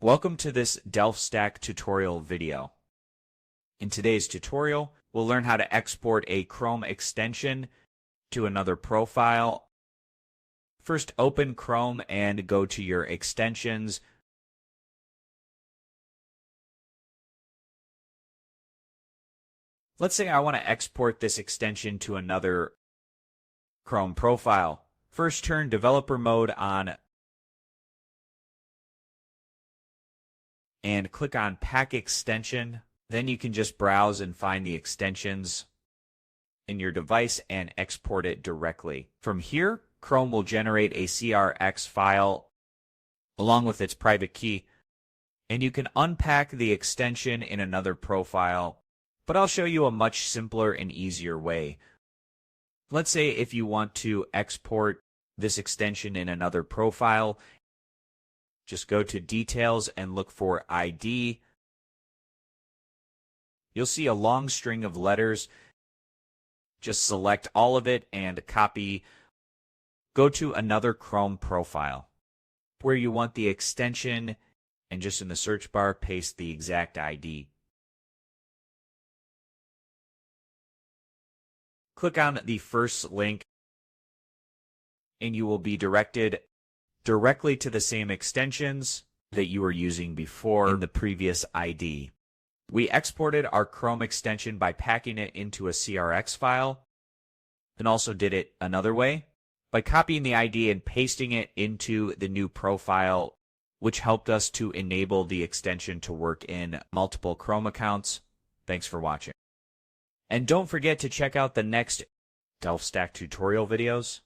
Welcome to this DelftStack tutorial video. In today's tutorial, we'll learn how to export a Chrome extension to another profile. First, open Chrome and go to your extensions. Let's say I want to export this extension to another Chrome profile. First, turn developer mode on and click on Pack Extension. Then you can just browse and find the extensions in your device and export it directly. From here, Chrome will generate a CRX file along with its private key, and you can unpack the extension in another profile, but I'll show you a much simpler and easier way. Let's say if you want to export this extension in another profile, just go to Details and look for ID. You'll see a long string of letters. Just select all of it and copy. Go to another Chrome profile where you want the extension, and just in the search bar, paste the exact ID. Click on the first link, and you will be directed directly to the same extensions that you were using before in the previous ID. We exported our Chrome extension by packing it into a CRX file, and also did it another way by copying the ID and pasting it into the new profile, which helped us to enable the extension to work in multiple Chrome accounts. Thanks for watching. And don't forget to check out the next DelftStack tutorial videos.